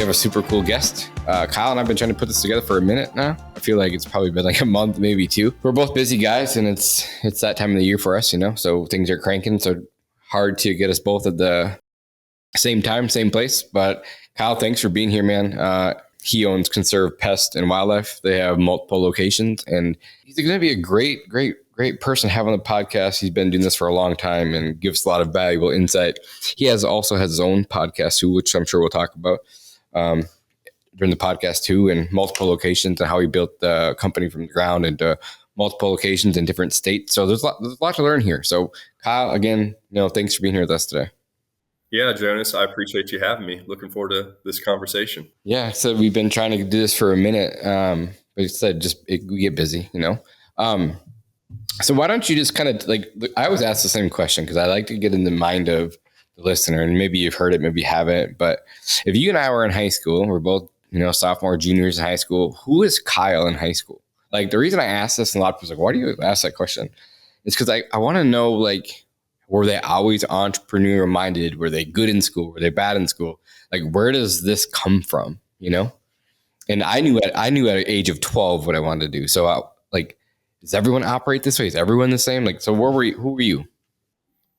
have a super cool guest. Kyle and I've been trying to put this together for a minute now. I feel like it's probably been like a month, maybe two. We're both busy guys, and it's that time of the year for us, so things are cranking. So hard to get us both at the same time, same place. But Kyle, thanks for being here, man. He owns Conserv Pest and Wildlife. They have multiple locations, and he's going to be a great person to have on the podcast. He's been doing this for a long time and gives a lot of valuable insight. He also has his own podcast too, which I'm sure we'll talk about during the podcast too, and multiple locations and how he built the company from the ground into multiple locations in different states. So there's a lot to learn here. So Kyle, again, thanks for being here with us today. Yeah, Jonas, I appreciate you having me. Looking forward to this conversation. Yeah, so we've been trying to do this for a minute. Like I said, we get busy, So why don't you just kind of I always ask the same question because I like to get in the mind of the listener, and maybe you've heard it, maybe you haven't. But if you and I were in high school, we're both, sophomore, juniors in high school, who is Kyle in high school? Like the reason I ask this, and a lot of people are like, why do you ask that question? It's because I want to know, were they always entrepreneur minded? Were they good in school? Were they bad in school? Like, where does this come from? And I knew at an age of 12 what I wanted to do. So does everyone operate this way? Is everyone the same? So who were you?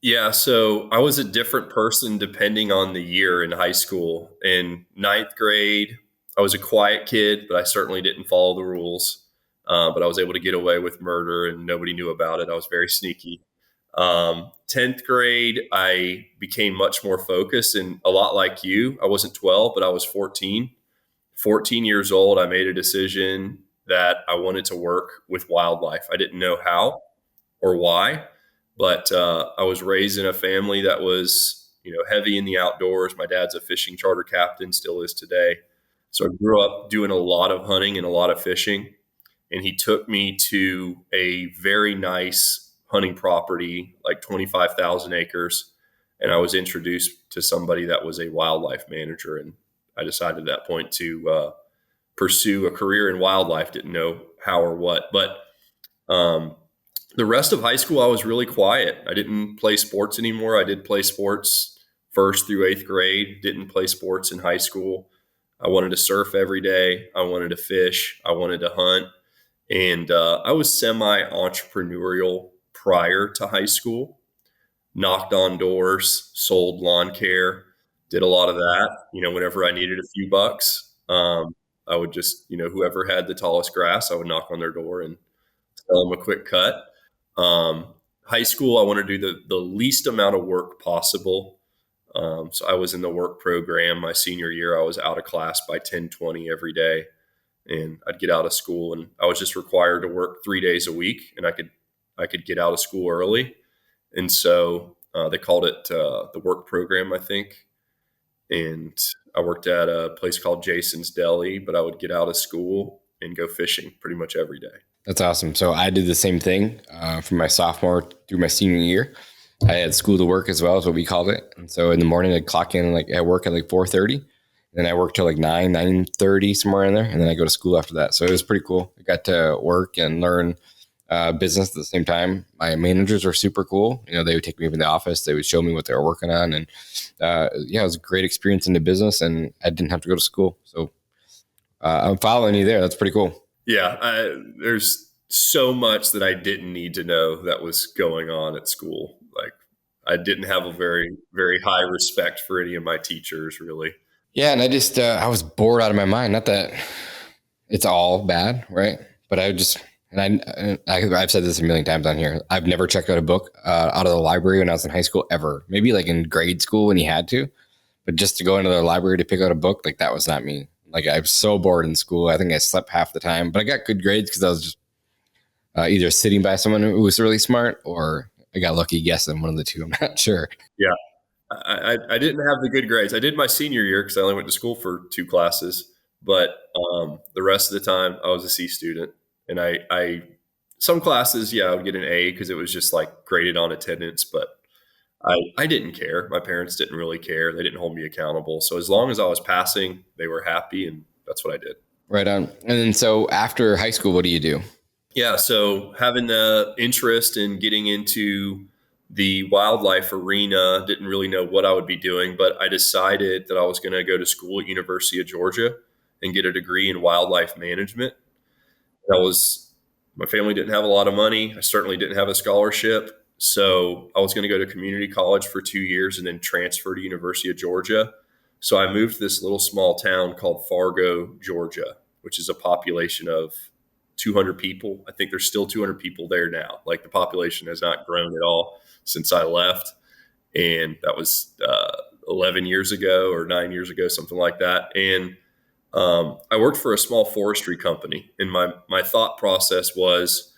Yeah. So I was a different person depending on the year in high school. In ninth grade, I was a quiet kid, but I certainly didn't follow the rules. But I was able to get away with murder and nobody knew about it. I was very sneaky. 10th grade, I became much more focused, and a lot like you, I wasn't 12, but I was 14 years old. I made a decision that I wanted to work with wildlife. I didn't know how or why, but, I was raised in a family that was, heavy in the outdoors. My dad's a fishing charter captain, still is today. So I grew up doing a lot of hunting and a lot of fishing, and he took me to a very nice hunting property, like 25,000 acres. And I was introduced to somebody that was a wildlife manager. And I decided at that point to pursue a career in wildlife. Didn't know how or what, but the rest of high school, I was really quiet. I didn't play sports anymore. I did play sports 1st through 8th grade, didn't play sports in high school. I wanted to surf every day. I wanted to fish. I wanted to hunt. And I was semi-entrepreneurial prior to high school. Knocked on doors, sold lawn care, did a lot of that. Whenever I needed a few bucks, I would just, whoever had the tallest grass, I would knock on their door and sell them a quick cut. High school, I wanted to do the least amount of work possible. So I was in the work program. My senior year, I was out of class by 10:20 every day. And I'd get out of school, and I was just required to work 3 days a week, and I could get out of school early. And so they called it the work program, I think. And I worked at a place called Jason's Deli, but I would get out of school and go fishing pretty much every day. That's awesome. So I did the same thing from my sophomore through my senior year. I had school to work as well, is what we called it. And so in the morning, I'd clock in at work at 4:30. And I worked till 9:30, somewhere in there. And then I go to school after that. So it was pretty cool. I got to work and learn business at the same time. My managers were super cool. They would take me in the office. They would show me what they were working on. And it was a great experience in the business, and I didn't have to go to school. So I'm following you there. That's pretty cool. Yeah. There's so much that I didn't need to know that was going on at school. I didn't have a very, very high respect for any of my teachers, really. Yeah, and I just I was bored out of my mind. Not that it's all bad, right? But I've said this a million times on here. I've never checked out a book out of the library when I was in high school ever. Maybe in grade school when you had to, but just to go into the library to pick out a book, that was not me. I was so bored in school. I think I slept half the time, but I got good grades because I was just either sitting by someone who was really smart, or I got lucky guessing, one of the two. I'm not sure. Yeah. I didn't have the good grades. I did my senior year because I only went to school for 2 classes, but the rest of the time I was a C student. And I some classes, I would get an A because it was just graded on attendance, but I didn't care. My parents didn't really care. They didn't hold me accountable. So as long as I was passing, they were happy, and that's what I did. Right on. And then so after high school, what do you do? Yeah. So having the interest in getting into the wildlife arena, didn't really know what I would be doing, but I decided that I was going to go to school at University of Georgia and get a degree in wildlife management. My family didn't have a lot of money. I certainly didn't have a scholarship. So I was going to go to community college for 2 years and then transfer to University of Georgia. So I moved to this little small town called Fargo, Georgia, which is a population of 200 people. I think there's still 200 people there now. Like, the population has not grown at all since I left. And that was 11 years ago or 9 years ago, something like that. And I worked for a small forestry company. And my thought process was,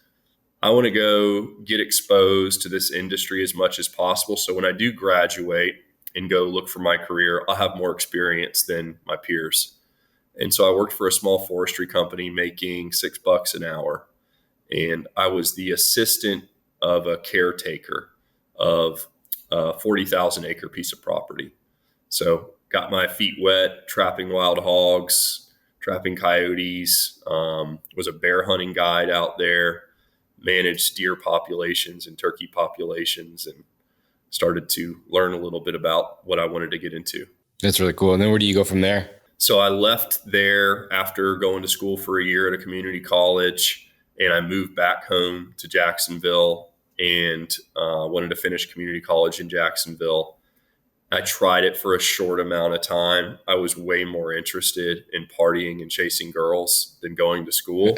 I want to go get exposed to this industry as much as possible. So when I do graduate and go look for my career, I'll have more experience than my peers. And so I worked for a small forestry company making $6 an hour. And I was the assistant of a caretaker of a 40,000 acre piece of property. So got my feet wet, trapping wild hogs, trapping coyotes, was a bear hunting guide out there, managed deer populations and turkey populations, and started to learn a little bit about what I wanted to get into. That's really cool. And then where do you go from there? So I left there after going to school for a year at a community college, and I moved back home to Jacksonville and wanted to finish community college in Jacksonville. I tried it for a short amount of time. I was way more interested in partying and chasing girls than going to school,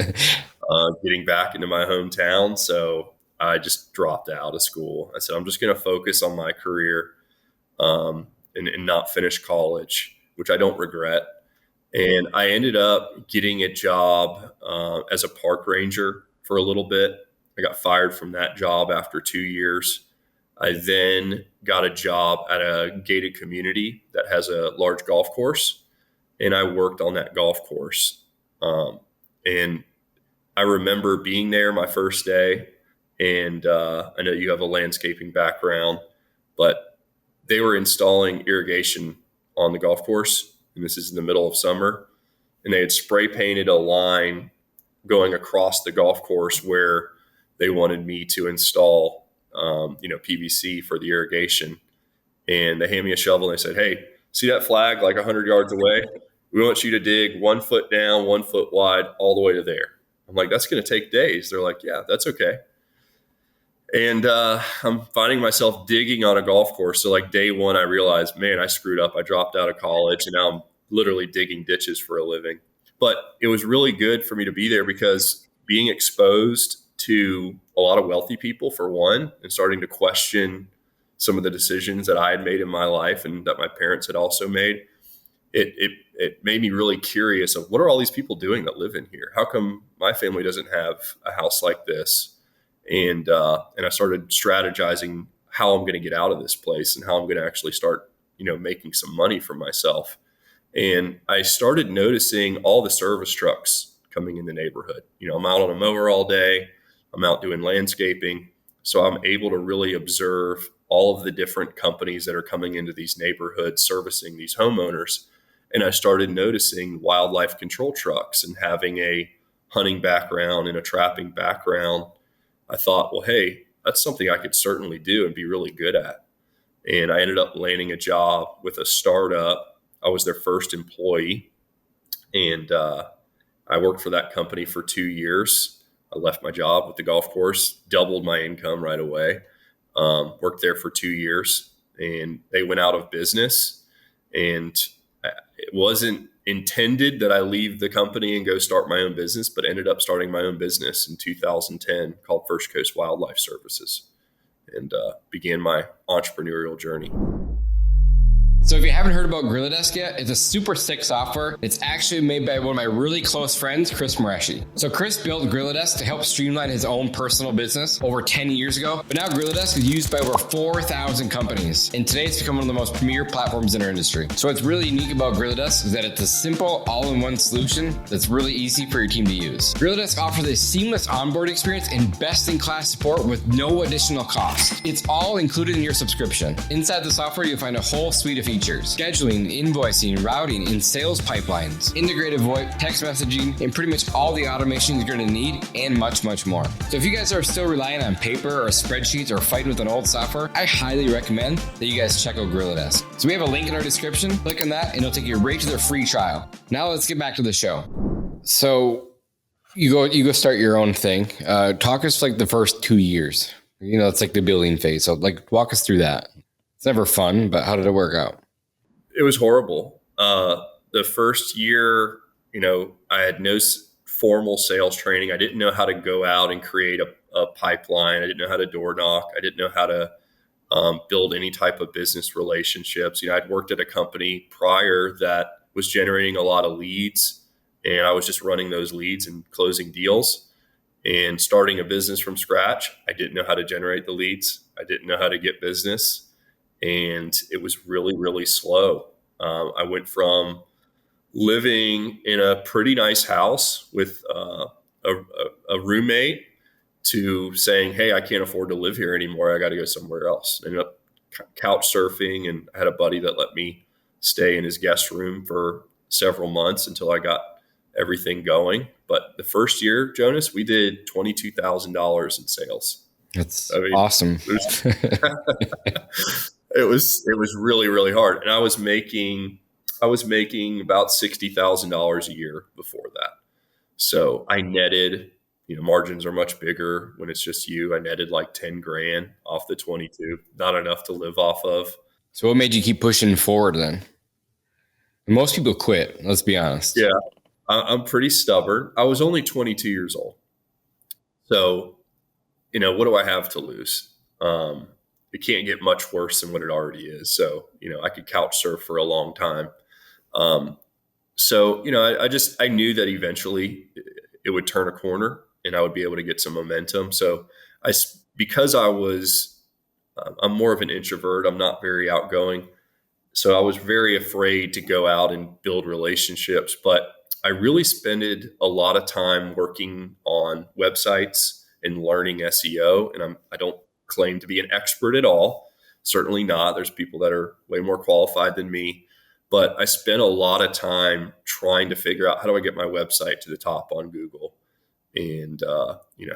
getting back into my hometown. So I just dropped out of school. I said, I'm just going to focus on my career and not finish college, which I don't regret. And I ended up getting a job as a park ranger for a little bit. I got fired from that job after 2 years. I then got a job at a gated community that has a large golf course, and I worked on that golf course. And I remember being there my first day, and I know you have a landscaping background, but they were installing irrigation on the golf course, and this is in the middle of summer, and they had spray painted a line going across the golf course where they wanted me to install PVC for the irrigation. And they handed me a shovel and they said, hey, see that flag like 100 yards away? We want you to dig 1 foot down, 1 foot wide, all the way to there. I'm like, that's going to take days. They're like, yeah, that's okay. And I'm finding myself digging on a golf course. So like day one, I realized, man, I screwed up. I dropped out of college and now I'm literally digging ditches for a living. But it was really good for me to be there because being exposed to a lot of wealthy people, for one, and starting to question some of the decisions that I had made in my life and that my parents had also made, it made me really curious of what are all these people doing that live in here? How come my family doesn't have a house like this? And I started strategizing how I'm going to get out of this place and how I'm going to actually start, making some money for myself. And I started noticing all the service trucks coming in the neighborhood. I'm out on a mower all day. I'm out doing landscaping. So I'm able to really observe all of the different companies that are coming into these neighborhoods, servicing these homeowners. And I started noticing wildlife control trucks, and having a hunting background and a trapping background, I thought, well, hey, that's something I could certainly do and be really good at. And I ended up landing a job with a startup. I was their first employee, and I worked for that company for 2 years. I left my job with the golf course, doubled my income right away, worked there for 2 years, and they went out of business. And it wasn't intended that I leave the company and go start my own business, but ended up starting my own business in 2010 called First Coast Wildlife Services, and began my entrepreneurial journey. So if you haven't heard about Gorilla yet, it's a super sick software. It's actually made by one of my really close friends, Chris Mareshi. So Chris built Gorilla to help streamline his own personal business over 10 years ago. But now Gorilla is used by over 4,000 companies. And today it's become one of the most premier platforms in our industry. So what's really unique about Gorilla is that it's a simple all-in-one solution that's really easy for your team to use. Gorilla offers a seamless onboard experience and best-in-class support with no additional cost. It's all included in your subscription. Inside the software, you'll find a whole suite of features features, scheduling, invoicing, routing, and sales pipelines, integrated VoIP, text messaging, and pretty much all the automation you're going to need, and much, much more. So if you guys are still relying on paper or spreadsheets or fighting with an old software, I highly recommend that you guys check out Gorilla Desk. So we have a link in our description. Click on that and it'll take you right to their free trial. Now let's get back to the show. So you go start your own thing. Talk us like the first 2 years. It's like the building phase. So like walk us through that. It's never fun, but how did it work out? It was horrible. The first year, I had no formal sales training. I didn't know how to go out and create a pipeline. I didn't know how to door knock. I didn't know how to build any type of business relationships. I'd worked at a company prior that was generating a lot of leads, and I was just running those leads and closing deals. And starting a business from scratch, I didn't know how to generate the leads. I didn't know how to get business, and it was really, really slow. I went from living in a pretty nice house with a roommate to saying, hey, I can't afford to live here anymore. I got to go somewhere else. I ended up couch surfing, and I had a buddy that let me stay in his guest room for several months until I got everything going. But the first year, Jonas, we did $22,000 in sales. That's awesome. It was really, really hard. And I was making about $60,000 a year before that. So I netted, margins are much bigger when it's just you. I netted like 10 grand off the 22, not enough to live off of. So what made you keep pushing forward then? Most people quit, let's be honest. Yeah, I'm pretty stubborn. I was only 22 years old. So, what do I have to lose? It can't get much worse than what it already is. So, I could couch surf for a long time. So, I knew that eventually it would turn a corner and I would be able to get some momentum. So because I'm more of an introvert. I'm not very outgoing. So I was very afraid to go out and build relationships, but I really spent a lot of time working on websites and learning SEO. And I don't claim to be an expert at all. Certainly not. There's people that are way more qualified than me. But I spent a lot of time trying to figure out, how do I get my website to the top on Google? And,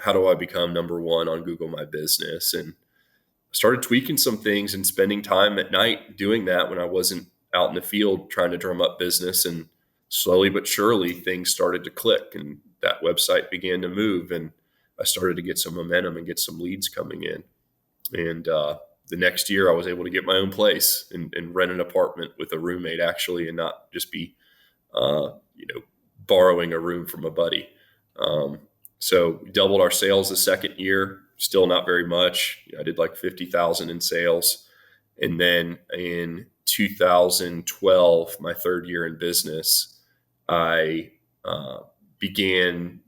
how do I become number one on Google My Business? And I started tweaking some things and spending time at night doing that when I wasn't out in the field trying to drum up business. And slowly but surely things started to click and that website began to move. And I started to get some momentum and get some leads coming in. And the next year I was able to get my own place and rent an apartment with a roommate actually, and not just be, borrowing a room from a buddy. So we doubled our sales the second year, still not very much. I did like 50,000 in sales. And then in 2012, my third year in business, I began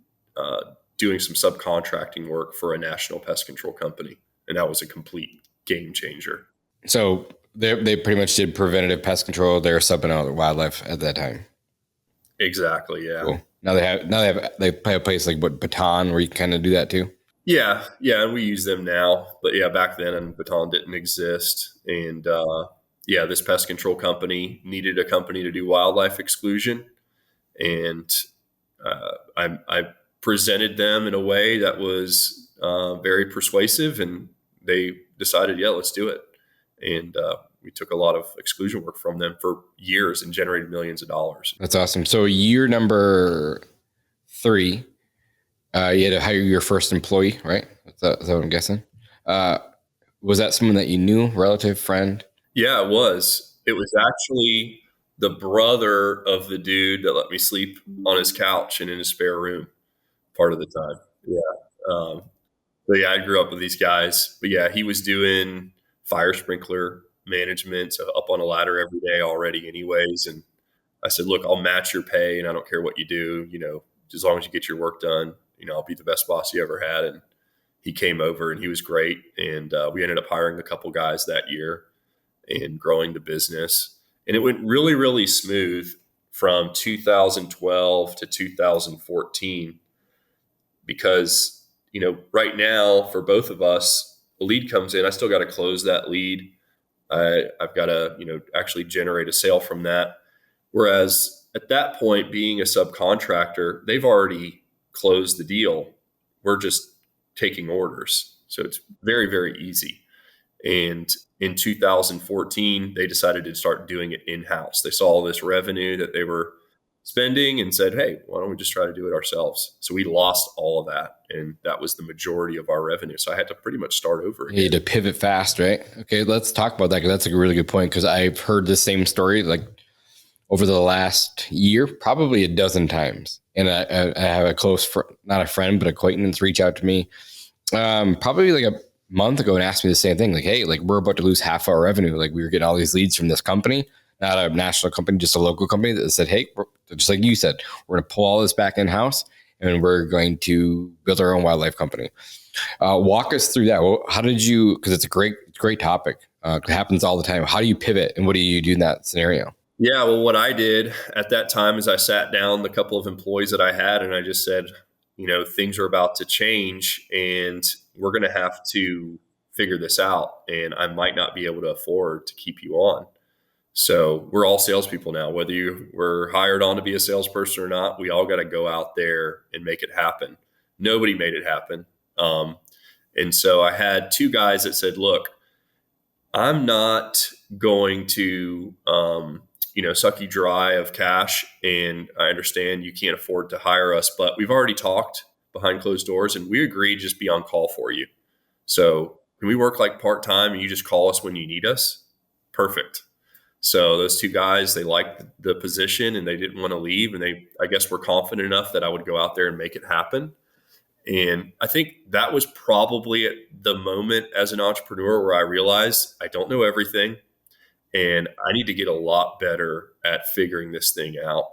doing some subcontracting work for a national pest control company. And that was a complete game changer. So they pretty much did preventative pest control. They're subbing out wildlife at that time. Exactly. Yeah. Cool. They have a place like Baton where you can kind of do that too. Yeah. And we use them now, but yeah, back then and Baton didn't exist. And this pest control company needed a company to do wildlife exclusion. And I presented them in a way that was very persuasive, and they decided, yeah, let's do it. And we took a lot of exclusion work from them for years and generated millions of dollars. That's awesome. So year number 3, you had to hire your first employee, right? Is that what I'm guessing? Was that someone that you knew, relative, friend? Yeah, it was. It was actually the brother of the dude that let me sleep on his couch and in his spare room part of the time. Yeah. But yeah, I grew up with these guys. But yeah, he was doing fire sprinkler management, so up on a ladder every day already anyways. And I said, look, I'll match your pay and I don't care what you do, as long as you get your work done, I'll be the best boss you ever had. And he came over and he was great. And we ended up hiring a couple guys that year and growing the business. And it went really, really smooth from 2012 to 2014 because, right now for both of us, a lead comes in, I still got to close that lead. I've got to, actually generate a sale from that. Whereas at that point, being a subcontractor, they've already closed the deal. We're just taking orders. So it's very, very easy. And in 2014, they decided to start doing it in-house. They saw all this revenue that they were spending and said, hey, why don't we just try to do it ourselves? So we lost all of that. And that was the majority of our revenue. So I had to pretty much start over again. You need to pivot fast, right? Okay, let's talk about that, because that's a really good point, because I've heard the same story like over the last year, probably a dozen times. And I have a close, not a friend, but acquaintance reach out to me probably like a month ago and asked me the same thing. Like, hey, like we're about to lose half our revenue. Like we were getting all these leads from this company, not a national company, just a local company that said, hey, just like you said, we're going to pull all this back in-house and we're going to build our own wildlife company. Walk us through that. Well, how did you, because it's a great topic. It happens all the time. How do you pivot and what do you do in that scenario? Yeah, well, what I did at that time is I sat down the couple of employees that I had and I just said, things are about to change and we're going to have to figure this out. And I might not be able to afford to keep you on. So we're all salespeople now, whether you were hired on to be a salesperson or not, we all got to go out there and make it happen. Nobody made it happen. And so I had two guys that said, look, I'm not going to, suck you dry of cash. And I understand you can't afford to hire us, but we've already talked behind closed doors and we agreed to just be on call for you. So can we work like part-time and you just call us when you need us? Perfect. So those two guys, they liked the position and they didn't want to leave. And they, I guess, were confident enough that I would go out there and make it happen. And I think that was probably at the moment as an entrepreneur where I realized I don't know everything and I need to get a lot better at figuring this thing out.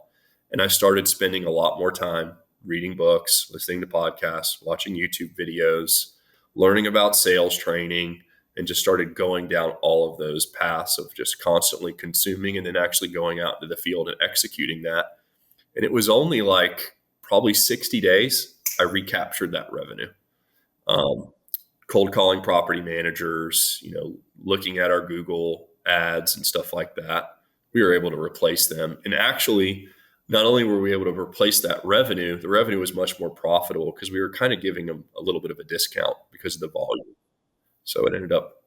And I started spending a lot more time reading books, listening to podcasts, watching YouTube videos, learning about sales training, and just started going down all of those paths of just constantly consuming and then actually going out into the field and executing that. And it was only like probably 60 days, I recaptured that revenue. Cold calling property managers, looking at our Google ads and stuff like that, we were able to replace them. And actually, not only were we able to replace that revenue, the revenue was much more profitable because we were kind of giving them a little bit of a discount because of the volume. So it ended up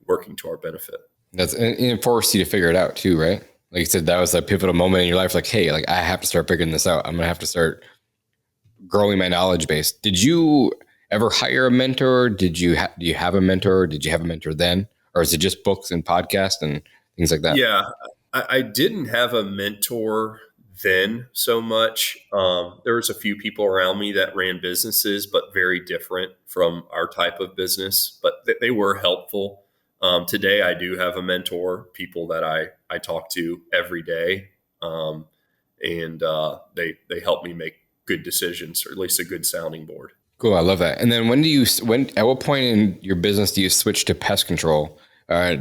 working to our benefit. And it forced you to figure it out too, right? Like you said, that was a pivotal moment in your life. Like, hey, like I have to start figuring this out. I'm going to have to start growing my knowledge base. Did you ever hire a mentor? Do you have a mentor? Did you have a mentor then? Or is it just books and podcasts and things like that? Yeah, I didn't have a mentor then so much. There was a few people around me that ran businesses, but very different from our type of business, but they were helpful. Today, I do have a mentor, people that I talk to every day. And they help me make good decisions, or at least a good sounding board. Cool. I love that. And then at what point in your business do you switch to pest control? Cause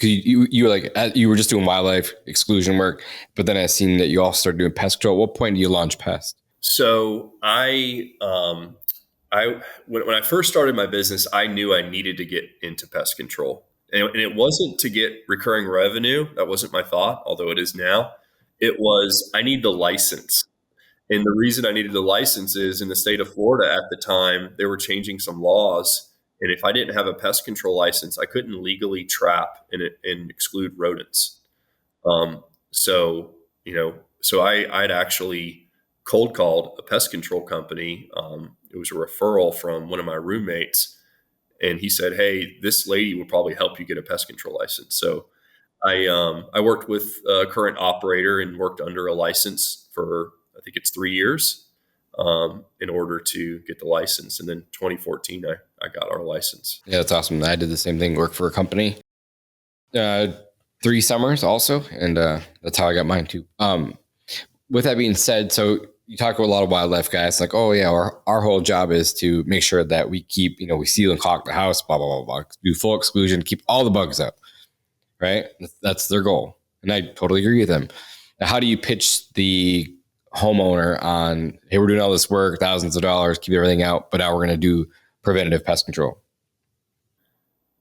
you were just doing wildlife exclusion work, but then I seen that you also started doing pest control. At what point do you launch pest? So when I first started my business, I knew I needed to get into pest control. And it wasn't to get recurring revenue. That wasn't my thought, although it is now. It was, I need the license. And the reason I needed the license is in the state of Florida at the time, they were changing some laws. And if I didn't have a pest control license, I couldn't legally trap and exclude rodents. So I'd actually cold called a pest control company. It was a referral from one of my roommates. And he said, hey, this lady will probably help you get a pest control license. So I worked with a current operator and worked under a license for, I think it's 3 years in order to get the license. And then 2014, I got our license. Yeah, that's awesome. I did the same thing, work for a company, 3 summers also. And that's how I got mine too. With that being said, so you talk to a lot of wildlife guys like, oh yeah, our whole job is to make sure that we keep, we seal and caulk the house, blah, blah, blah, blah, do full exclusion, keep all the bugs up, right? That's their goal. And I totally agree with them. Now, how do you pitch the homeowner on, hey, we're doing all this work, thousands of dollars, keep everything out, but now we're going to do preventative pest control?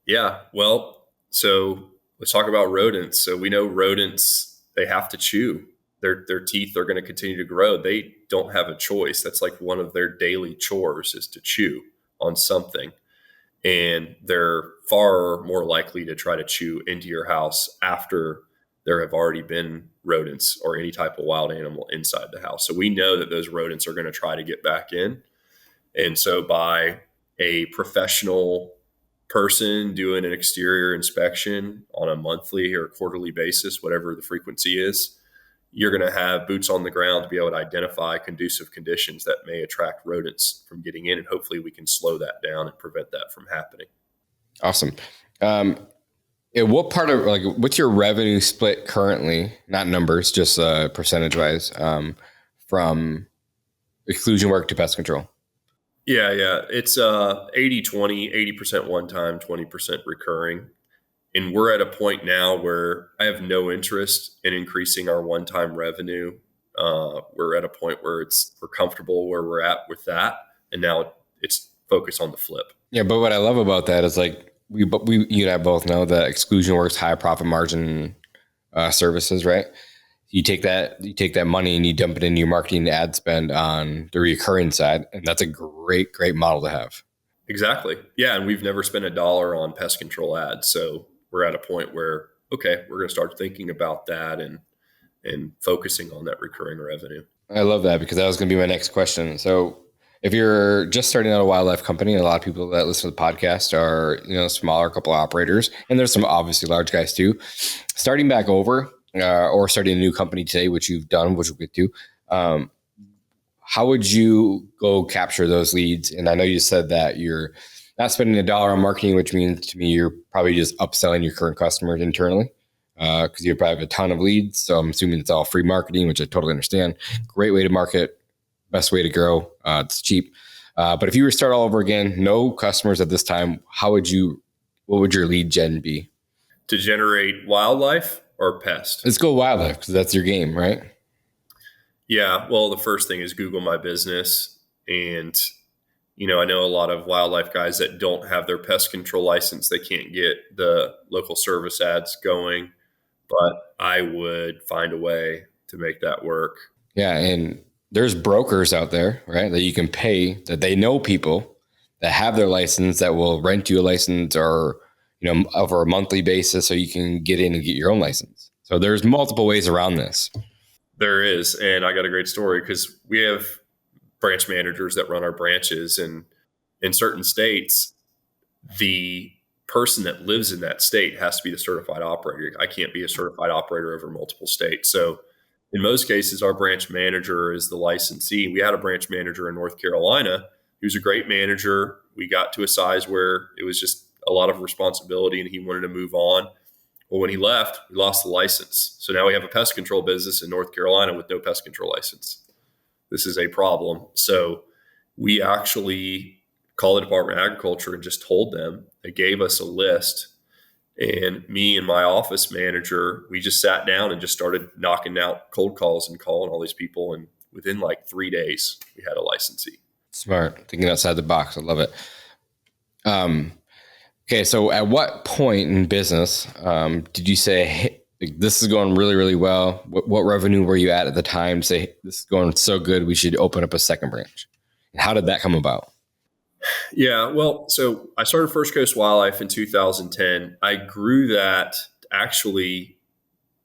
Yeah, well, so let's talk about rodents. So we know rodents, they have to chew. Their teeth are going to continue to grow. They don't have a choice. That's like one of their daily chores is to chew on something. And they're far more likely to try to chew into your house after there have already been rodents or any type of wild animal inside the house. So we know that those rodents are going to try to get back in. And so by a professional person doing an exterior inspection on a monthly or quarterly basis, whatever the frequency is, you're going to have boots on the ground to be able to identify conducive conditions that may attract rodents from getting in. And hopefully we can slow that down and prevent that from happening. Awesome. What part of what's your revenue split currently? Not numbers, just percentage wise, from exclusion work to pest control. Yeah. It's 80-20, 80% one time, 20% recurring. And we're at a point now where I have no interest in increasing our one-time revenue. We're at a point where we're comfortable where we're at with that. And now it's focused on the flip. Yeah. But what I love about that is like, you and I both know that exclusion works high profit margin services, right? You take that money and you dump it into your marketing and ad spend on the recurring side. And that's a great model to have. Exactly. Yeah. And we've never spent $1 on pest control ads. So we're at a point where, okay, we're going to start thinking about that and focusing on that recurring revenue. I love that because that was going to be my next question. So if you're just starting out a wildlife company, and a lot of people that listen to the podcast are, smaller couple of operators, and there's some obviously large guys too, starting back over or starting a new company today, which you've done, which we'll get to, how would you go capture those leads? And I know you said that you're not spending $1 on marketing, which means to me, you're probably just upselling your current customers internally because you probably have a ton of leads. So I'm assuming it's all free marketing, which I totally understand. Great way to market, best way to grow. It's cheap. But if you were to start all over again, no customers at this time, what would your lead gen be? To generate wildlife or pest? Let's go wildlife because that's your game, right? Yeah. Well, the first thing is Google My Business. And, I know a lot of wildlife guys that don't have their pest control license. They can't get the local service ads going, but I would find a way to make that work. Yeah. And there's brokers out there, right, that you can pay that they know people that have their license that will rent you a license or, over a monthly basis so you can get in and get your own license. So there's multiple ways around this. There is. And I got a great story because we have branch managers that run our branches, and in certain states, the person that lives in that state has to be the certified operator. I can't be a certified operator over multiple states. So in most cases, our branch manager is the licensee. We had a branch manager in North Carolina who's a great manager. We got to a size where it was just a lot of responsibility and he wanted to move on. Well, when he left, we lost the license. So now we have a pest control business in North Carolina with no pest control license. This is a problem. So we actually called the Department of Agriculture and just told them. They gave us a list. And me and my office manager, we just sat down and just started knocking out cold calls and calling all these people. And within like 3 days, we had a licensee. Smart. Thinking outside the box. I love it. Okay. So at what point in business did you say, hey, this is going really, really well? What revenue were you at the time to say, this is going so good, we should open up a second branch? And how did that come about? Yeah, well, so I started First Coast Wildlife in 2010. I grew that actually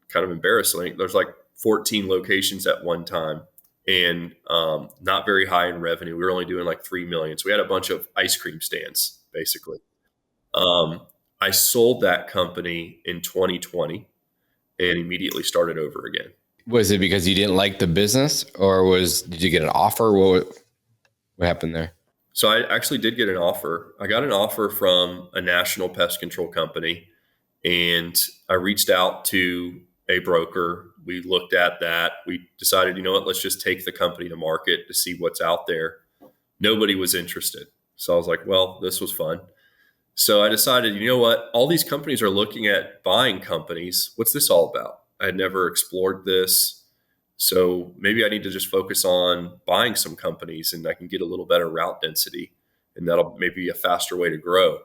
kind of embarrassing. There's like 14 locations at one time and not very high in revenue. We were only doing like 3 million. So we had a bunch of ice cream stands, basically. I sold that company in 2020 and immediately started over again. Was it because you didn't like the business or did you get an offer? What happened there? So I actually did get an offer. I got an offer from a national pest control company, and I reached out to a broker. We looked at that. We decided, let's just take the company to market to see what's out there. Nobody was interested. So I was like, well, this was fun. So I decided, all these companies are looking at buying companies. What's this all about? I had never explored this. So maybe I need to just focus on buying some companies and I can get a little better route density, and that'll maybe be a faster way to grow.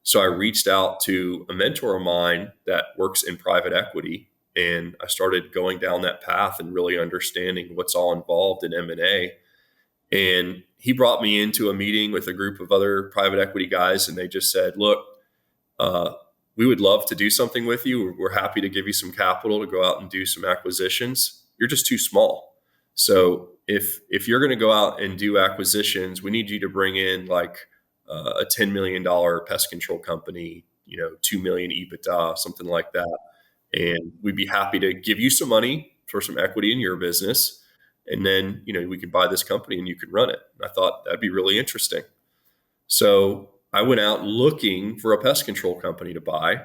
So I reached out to a mentor of mine that works in private equity, and I started going down that path and really understanding what's all involved in M&A. And he brought me into a meeting with a group of other private equity guys, and they just said, look, uh, we would love to do something with you. We're happy to give you some capital to go out and do some acquisitions. You're just too small. So if you're going to go out and do acquisitions, we need you to bring in like a $10 million pest control company, 2 million EBITDA, something like that. And we'd be happy to give you some money for some equity in your business. And then, we could buy this company and you could run it. And I thought that'd be really interesting. So I went out looking for a pest control company to buy.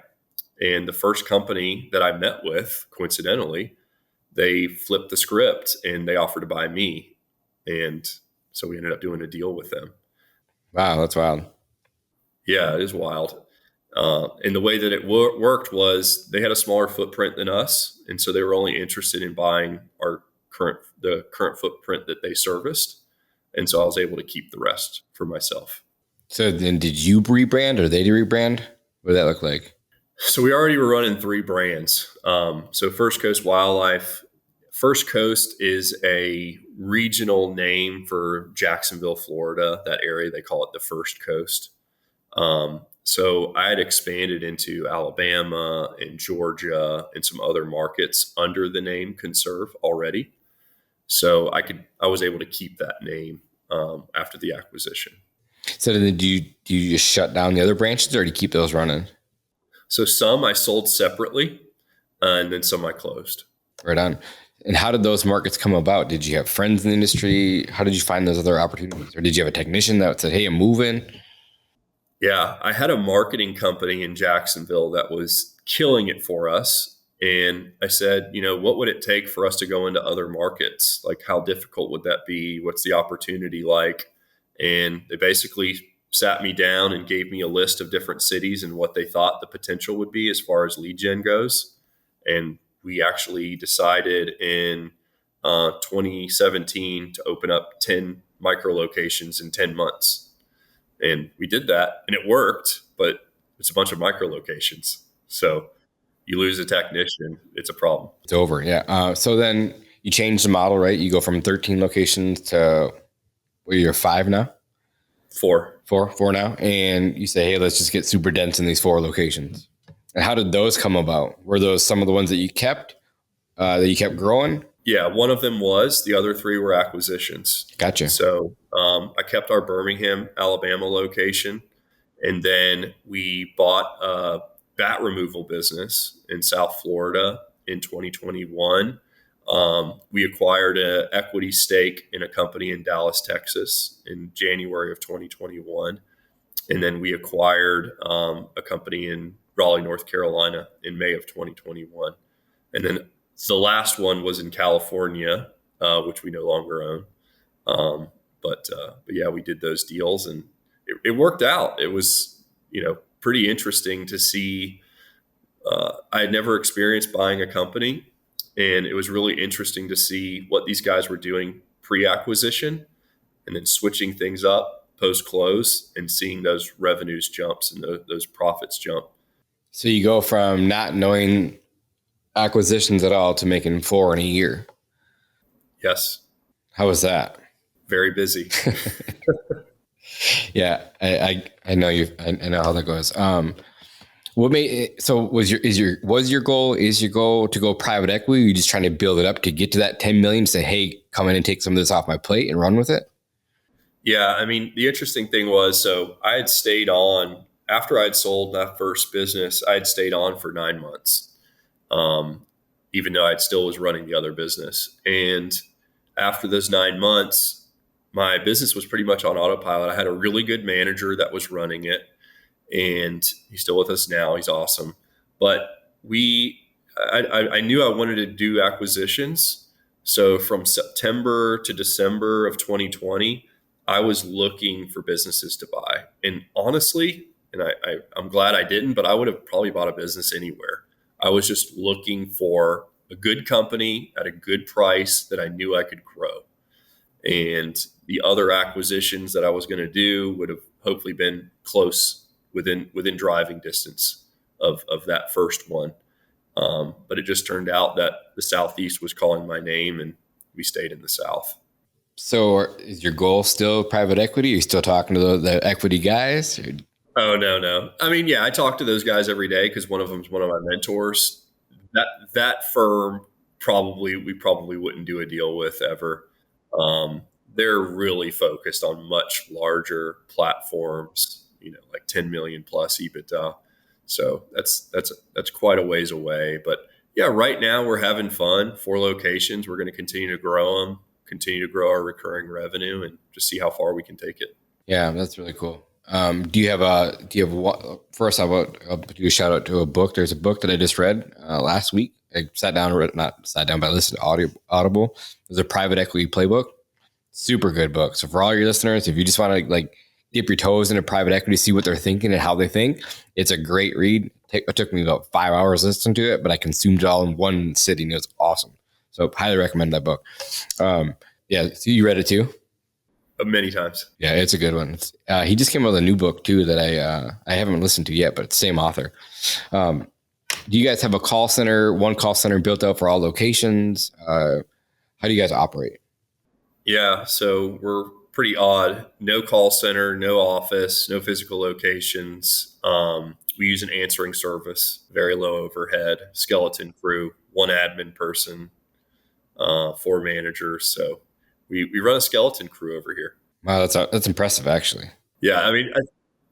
And the first company that I met with, coincidentally, they flipped the script and they offered to buy me. And so we ended up doing a deal with them. Wow, that's wild. Yeah, it is wild. And the way that it worked was they had a smaller footprint than us. And so they were only interested in buying the current footprint that they serviced. And so I was able to keep the rest for myself. So then did you rebrand or they rebrand? What did that look like? So we already were running 3 brands. So First Coast Wildlife. First Coast is a regional name for Jacksonville, Florida. That area, they call it the First Coast. So I had expanded into Alabama and Georgia and some other markets under the name Conserv already. So I was able to keep that name after the acquisition. So then do you just shut down the other branches or do you keep those running? So some I sold separately and then some I closed. Right on. And how did those markets come about? Did you have friends in the industry? How did you find those other opportunities? Or did you have a technician that said, hey, I'm moving? Yeah, I had a marketing company in Jacksonville that was killing it for us. And I said, what would it take for us to go into other markets? Like, how difficult would that be? What's the opportunity like? And they basically sat me down and gave me a list of different cities and what they thought the potential would be as far as lead gen goes. And we actually decided in 2017 to open up 10 micro locations in 10 months. And we did that and it worked, but it's a bunch of micro locations. So you lose a technician, it's a problem. It's over. Yeah. So then you change the model, right? You go from 13 locations to you're 5 now? 4 now. And you say, hey, let's just get super dense in these 4 locations. And how did those come about? Were those some of the ones that you kept growing? Yeah, one of them was. The other 3 were acquisitions. Gotcha. So I kept our Birmingham, Alabama location. And then we bought a bat removal business in South Florida in 2021. We acquired an equity stake in a company in Dallas, Texas in January of 2021. And then we acquired a company in Raleigh, North Carolina in May of 2021. And then the last one was in California, which we no longer own. But yeah, we did those deals and it worked out. It was, pretty interesting to see. I had never experienced buying a company, and it was really interesting to see what these guys were doing pre-acquisition and then switching things up post-close and seeing those revenues jumps and those profits jump. So you go from not knowing acquisitions at all to making 4 in a year. Yes. How was that? Very busy. Yeah, I know you. I know how that goes. What made so was your goal to go private equity? Or are you just trying to build it up to get to that 10 million? Say, hey, come in and take some of this off my plate and run with it. Yeah, I mean, the interesting thing was, so I had stayed on after I'd sold that first business. I had stayed on for 9 months, even though I still was running the other business. And after those 9 months, my business was pretty much on autopilot. I had a really good manager that was running it, and he's still with us now. He's awesome. But I knew I wanted to do acquisitions. So from September to December of 2020, I was looking for businesses to buy. And honestly, and I'm glad I didn't, but I would have probably bought a business anywhere. I was just looking for a good company at a good price that I knew I could grow. And the other acquisitions that I was going to do would have hopefully been close within driving distance of that first one. But it just turned out that the Southeast was calling my name, and we stayed in the South. So is your goal still private equity? Are you still talking to the equity guys? Oh, no. I mean, yeah, I talk to those guys every day because one of them is one of my mentors. That firm we probably wouldn't do a deal with ever. They're really focused on much larger platforms, like 10 million plus EBITDA. So that's quite a ways away. But yeah, right now we're having fun. 4 locations. We're going to continue to grow them, continue to grow our recurring revenue, and just see how far we can take it. Yeah, that's really cool. Do you have one, first I'll do a shout out to a book. There's a book that I just read last week. I not sat down, but I listened to Audible. There's a private equity playbook. Super good book. So for all your listeners, if you just want to like dip your toes into private equity, see what they're thinking and how they think, it's a great read. It took me about 5 hours listening to it, but I consumed it all in one sitting. It was awesome. So highly recommend that book. Yeah. So you read it too? Many times. Yeah, it's a good one. He just came out with a new book too that I haven't listened to yet, but it's same author. Do you guys have one call center built out for all locations? How do you guys operate? Yeah, so we're pretty odd. No call center, no office, no physical locations. We use an answering service, very low overhead, skeleton crew, 1 admin person, 4 managers. So we run a skeleton crew over here. Wow, that's impressive, actually. Yeah, I mean,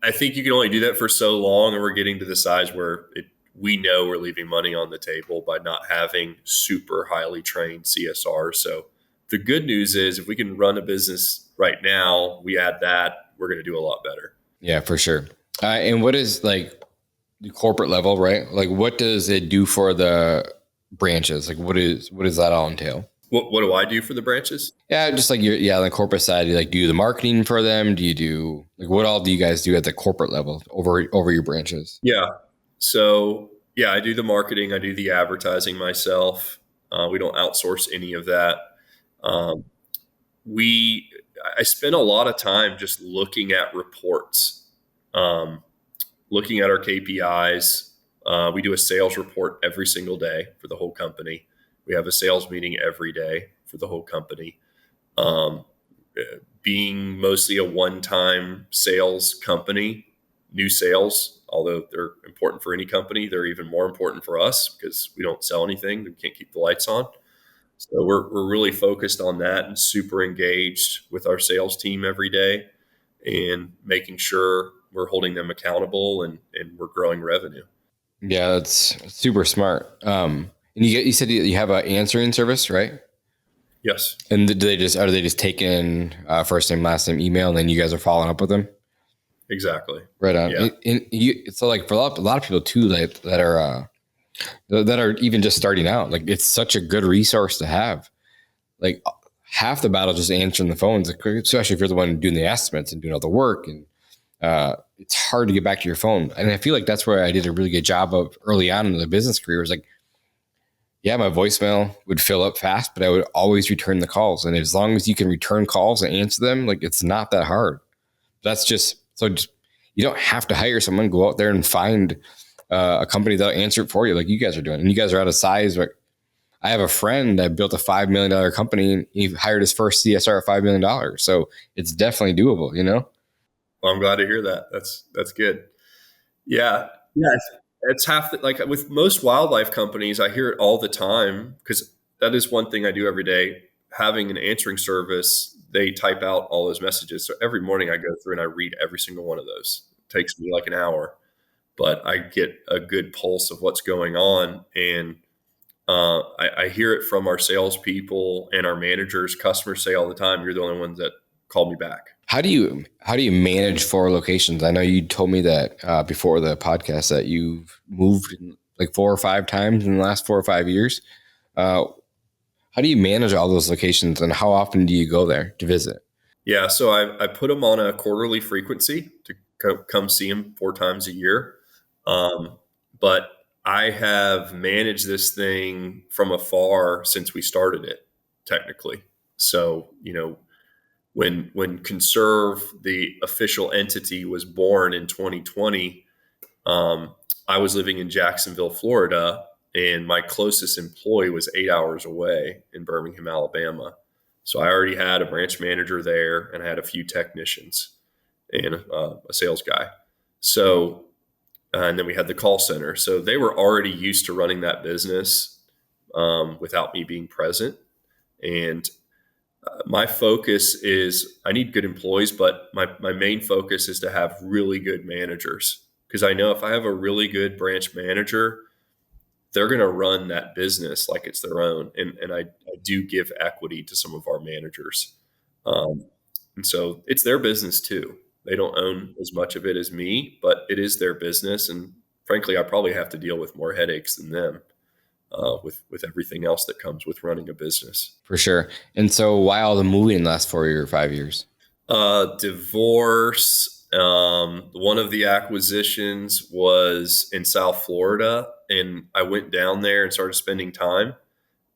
I think you can only do that for so long, and we're getting to the size where we know we're leaving money on the table by not having super highly trained CSRs. So the good news is if we can run a business right now, we add that, we're going to do a lot better. Yeah, for sure. And what is like the corporate level, right? Like what does it do for the branches? Like what does that all entail? What do I do for the branches? Yeah, just like on the corporate side, do you do the marketing for them? Do you do like what all do you guys do at the corporate level over your branches? Yeah. So yeah, I do the marketing. I do the advertising myself. We don't outsource any of that. I spend a lot of time just looking at reports, looking at our KPIs. We do a sales report every single day for the whole company. We have a sales meeting every day for the whole company. Being mostly a one-time sales company, new sales, although they're important for any company, they're even more important for us because we don't sell anything. We can't keep the lights on. So we're really focused on that and super engaged with our sales team every day and making sure we're holding them accountable and we're growing revenue. Yeah, that's super smart. And you said you have an answering service, right? Yes. And are they just taking first name, last name, email, and then you guys are following up with them? Exactly. Right on. Yeah. So like for a lot of people too that are even just starting out, like it's such a good resource to have. Like half the battle just answering the phones, especially if you're the one doing the estimates and doing all the work, and it's hard to get back to your phone. And I feel like that's where I did a really good job of early on in the business career. It was like, yeah, my voicemail would fill up fast, but I would always return the calls. And as long as you can return calls and answer them, like it's not that hard. That's just you don't have to hire someone, go out there and find a company that'll answer it for you like you guys are doing. And you guys are out of size. Like I have a friend that built a $5 million company and he hired his first CSR at $5 million. So it's definitely doable, Well, I'm glad to hear that. That's good. Yeah. Yeah. It's like with most wildlife companies, I hear it all the time because that is one thing I do every day. Having an answering service, they type out all those messages. So every morning I go through and I read every single one of those. It takes me like an hour, but I get a good pulse of what's going on. And I hear it from our salespeople and our managers. Customers say all the time, "You're the only ones that called me back." How do you manage 4 locations? I know you told me that before the podcast that you've moved like 4 or 5 times in the last 4 or 5 years. How do you manage all those locations and how often do you go there to visit? Yeah, so I put them on a quarterly frequency to come see them 4 times a year. But I have managed this thing from afar since we started it, technically. So, When Conserv, the official entity, was born in 2020, I was living in Jacksonville, Florida, and my closest employee was 8 hours away in Birmingham, Alabama. So I already had a branch manager there, and I had a few technicians and a sales guy. So, and then we had the call center. So they were already used to running that business without me being present. And my focus is I need good employees, but my main focus is to have really good managers, because I know if I have a really good branch manager, they're going to run that business like it's their own. And I do give equity to some of our managers. And so it's their business too. They don't own as much of it as me, but it is their business. And frankly, I probably have to deal with more headaches than them. With everything else that comes with running a business. For sure. And so why all the moving in the last 4 or 5 years? Divorce. One of the acquisitions was in South Florida, and I went down there and started spending time,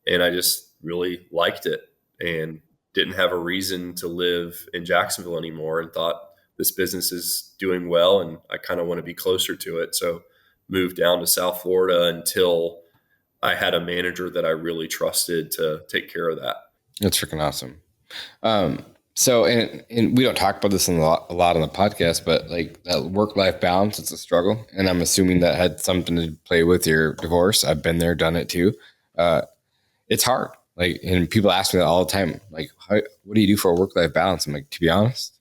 and I just really liked it and didn't have a reason to live in Jacksonville anymore, and thought this business is doing well and I kind of want to be closer to it. So moved down to South Florida until I had a manager that I really trusted to take care of that. That's freaking awesome. So, and we don't talk about this a lot on the podcast, but like that work-life balance, it's a struggle. And I'm assuming that had something to play with your divorce. I've been there, done it too. It's hard. Like, and people ask me that all the time. Like, what do you do for a work-life balance? I'm like, to be honest,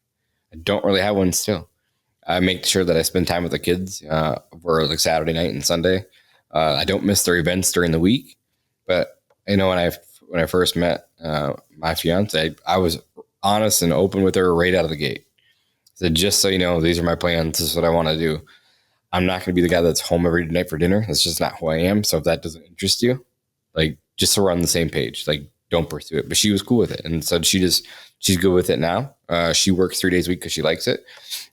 I don't really have one still. I make sure that I spend time with the kids for like Saturday night and Sunday. I don't miss their events during the week, but when I first met my fiance, I was honest and open with her right out of the gate. So just so you know, these are my plans. This is what I want to do. I'm not going to be the guy that's home every night for dinner. That's just not who I am. So if that doesn't interest you, like just so we're on the same page, like don't pursue it. But she was cool with it, and so she's good with it now. She works 3 days a week because she likes it.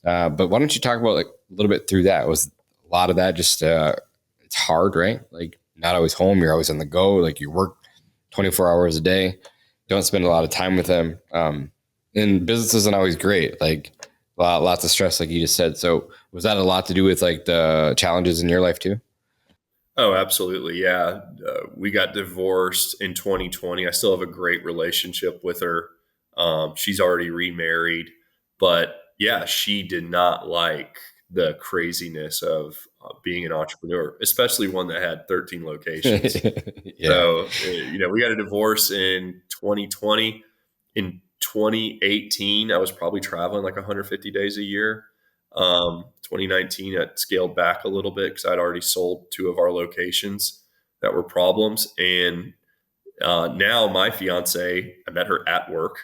But why don't you talk about like a little bit through that? Was a lot of that just it's hard, right? Like not always home. You're always on the go. Like you work 24 hours a day. Don't spend a lot of time with them. And business isn't always great. Like lots of stress, like you just said. So was that a lot to do with like the challenges in your life too? Oh, absolutely. Yeah. We got divorced in 2020. I still have a great relationship with her. She's already remarried, but yeah, she did not like the craziness of being an entrepreneur, especially one that had 13 locations. Yeah. So, we got a divorce in 2020. In 2018, I was probably traveling like 150 days a year. 2019, it scaled back a little bit because I'd already sold 2 of our locations that were problems. And now my fiance, I met her at work.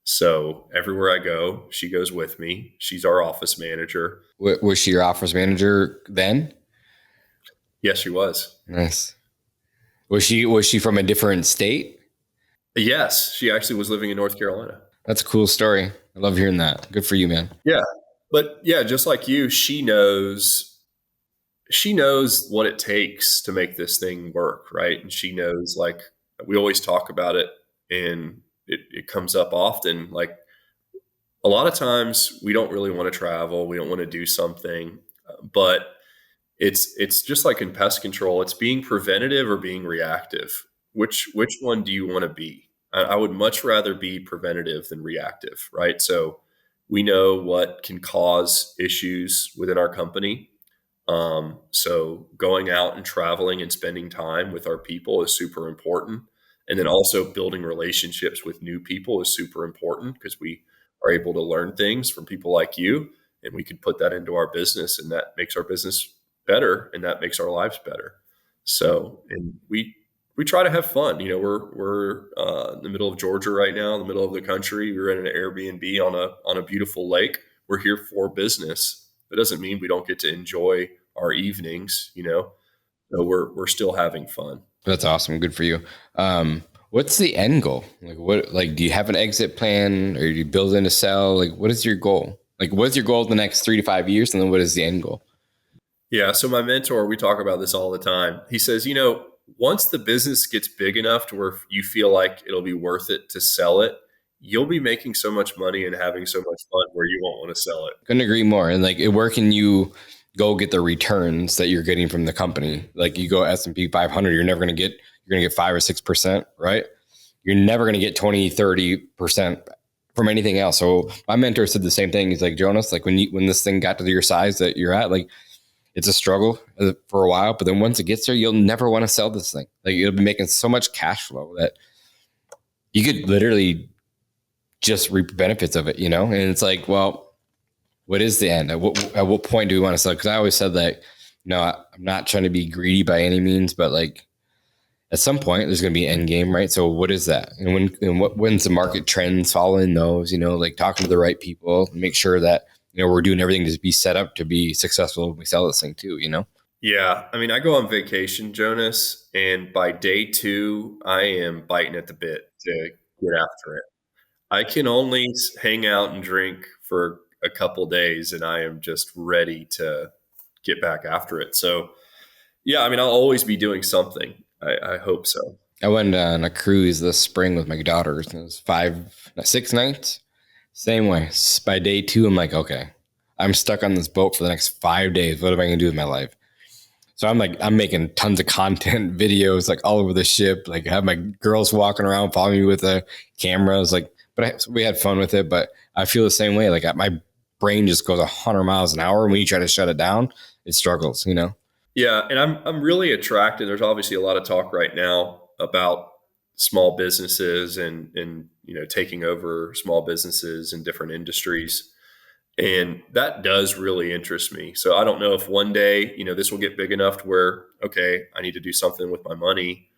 So everywhere I go, she goes with me. She's our office manager. Was she your office manager then? Yes, she was. Nice. Was she from a different state? Yes, she actually was living in North Carolina. That's a cool story. I love hearing that. Good for you, man. Yeah. But yeah, just like you, she knows what it takes to make this thing work, right? And she knows, like, we always talk about it, and it comes up often. Like, a lot of times we don't really want to travel. We don't want to do something, but it's just like in pest control, it's being preventative or being reactive. Which one do you want to be? I would much rather be preventative than reactive, right? So we know what can cause issues within our company. So going out and traveling and spending time with our people is super important. And then also building relationships with new people is super important, because we are able to learn things from people like you, and we can put that into our business, and that makes our business better, and that makes our lives better. So, and we try to have fun. We're in the middle of Georgia right now, in the middle of the country. We're in an Airbnb on a beautiful lake. We're here for business. It doesn't mean we don't get to enjoy our evenings, So we're still having fun. That's awesome. Good for you. What's the end goal? Do you have an exit plan, or do you build in to sell? Like, what is your goal? Like, what's your goal in the next 3 to 5 years? And then what is the end goal? Yeah. So my mentor, we talk about this all the time. He says, once the business gets big enough to where you feel like it'll be worth it to sell it, you'll be making so much money and having so much fun where you won't want to sell it. Couldn't agree more. And like, where can you go get the returns that you're getting from the company? Like you go S&P 500, you're going to get 5 or 6%, right? You're never going to get 20, 30% from anything else. So my mentor said the same thing. He's like, Jonas, like when this thing got to your size that you're at, like it's a struggle for a while, but then once it gets there, you'll never want to sell this thing. Like you'll be making so much cash flow that you could literally just reap benefits of it, And it's like, well, what is the end? At what point do we want to sell? Because I always said that, I'm not trying to be greedy by any means, but like at some point there's going to be an end game, right? So what is that? And when's the market trends, following those, like talking to the right people, make sure that, we're doing everything to be set up to be successful when we sell this thing too, Yeah. I mean, I go on vacation, Jonas, and by day 2, I am biting at the bit to get after it. I can only hang out and drink for a couple days and I am just ready to get back after it. So yeah, I mean, I'll always be doing something. I hope so. I went on a cruise this spring with my daughters. It was 6 nights. Same way. By day 2, I'm like, okay, I'm stuck on this boat for the next 5 days. What am I going to do with my life? So I'm making tons of content, videos, like all over the ship. Like I have my girls walking around, following me with the cameras. Like, we had fun with it. But I feel the same way. Like my brain just goes 100 miles an hour. And when you try to shut it down, it struggles, Yeah, and I'm really attracted. There's obviously a lot of talk right now about small businesses and taking over small businesses in different industries. And that does really interest me. So I don't know if one day, this will get big enough to where, okay, I need to do something with my money.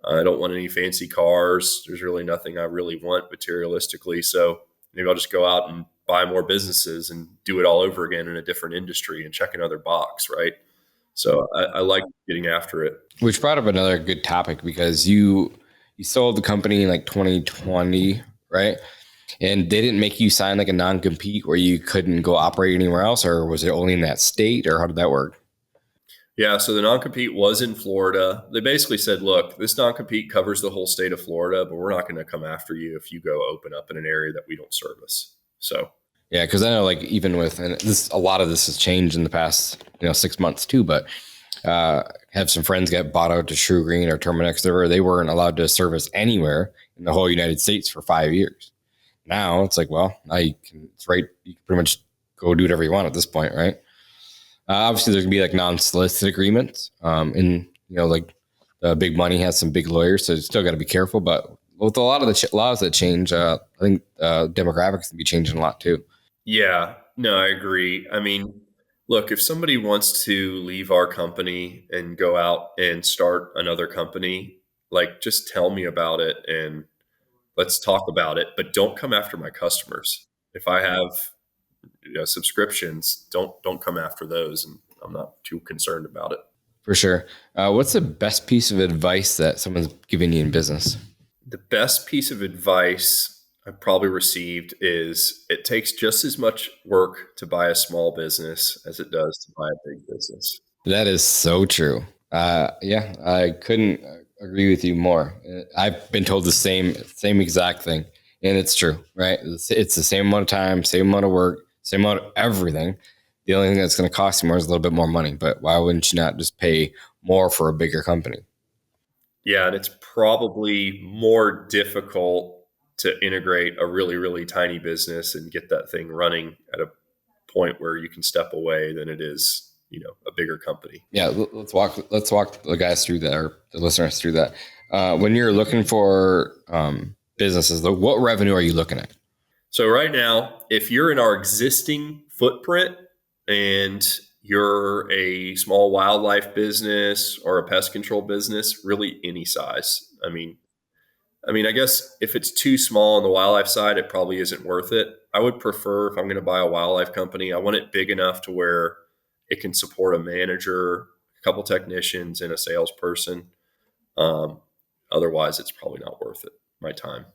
I don't want any fancy cars. There's really nothing I really want materialistically. So maybe I'll just go out and buy more businesses and do it all over again in a different industry and check another box, right? So I like getting after it. Which brought up another good topic because you sold the company in like 2020, right? And they didn't make you sign like a non-compete where you couldn't go operate anywhere else, or was it only in that state, or how did that work? Yeah, so the non-compete was in Florida. They basically said, look, this non-compete covers the whole state of Florida, but we're not going to come after you if you go open up in an area that we don't service. So yeah, because I know like even with, and a lot of this has changed in the past 6 months too, but have some friends get bought out to True Green or Terminex. They weren't allowed to service anywhere in the whole United States for 5 years. Now it's like, well, now you can pretty much go do whatever you want at this point, right? Obviously, there's gonna be like non-solicit agreements, and like big money has some big lawyers, so you still got to be careful. But with a lot of the laws that change, I think demographics can be changing a lot too. Yeah, no, I agree. I mean, look, if somebody wants to leave our company and go out and start another company, like just tell me about it and let's talk about it, but don't come after my customers. If I have subscriptions, don't come after those, and I'm not too concerned about it. For sure. What's the best piece of advice that someone's given you in business? The best piece of advice I've probably received is it takes just as much work to buy a small business as it does to buy a big business. That is so true. Yeah, I couldn't agree with you more. I've been told the same exact thing, and it's true, right? It's the same amount of time, same amount of work, same amount of everything. The only thing that's going to cost you more is a little bit more money. But why wouldn't you not just pay more for a bigger company? Yeah, and it's probably more difficult to integrate a really, really tiny business and get that thing running at a point where you can step away than it is, a bigger company. Yeah, let's walk the guys through that, or the listeners through that. When you're looking for businesses, what revenue are you looking at? So right now, if you're in our existing footprint and you're a small wildlife business or a pest control business, really any size. I mean, I guess if it's too small on the wildlife side, it probably isn't worth it. I would prefer, if I'm going to buy a wildlife company, I want it big enough to where it can support a manager, a couple technicians, and a salesperson. Otherwise, it's probably not worth it, my time.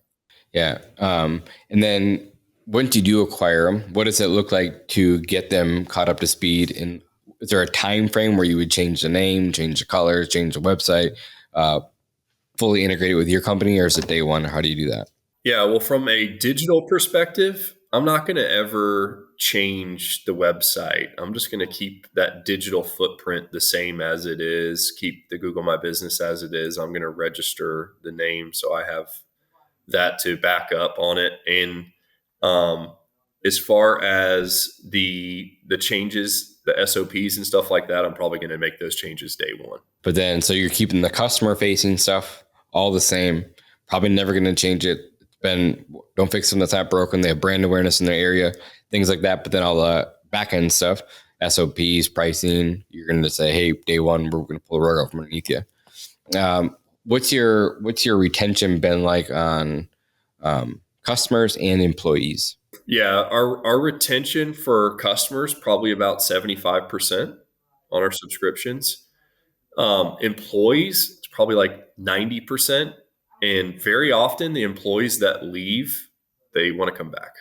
Yeah. And then once you do acquire them, what does it look like to get them caught up to speed? And is there a time frame where you would change the name, change the colors, change the website, fully integrate it with your company, or is it day one? How do you do that? Yeah, well, from a digital perspective, I'm not going to ever change the website. I'm just going to keep that digital footprint the same as it is, keep the Google My Business as it is. I'm going to register the name so I have that to back up on it. And um, as far as the changes, the SOPs and stuff like that, I'm probably going to make those changes day one. But then, so you're keeping the customer facing stuff all the same. Probably never going to change it. It's been, don't fix them that's not broken. They have brand awareness in their area, things like that. But then all the back end stuff, SOPs, pricing, you're going to say, hey, day one, we're going to pull the rug out from underneath you. What's your retention been like on customers and employees? Yeah, our retention for customers probably about 75% on our subscriptions. Employees, it's probably like 90%. And very often the employees that leave, they want to come back.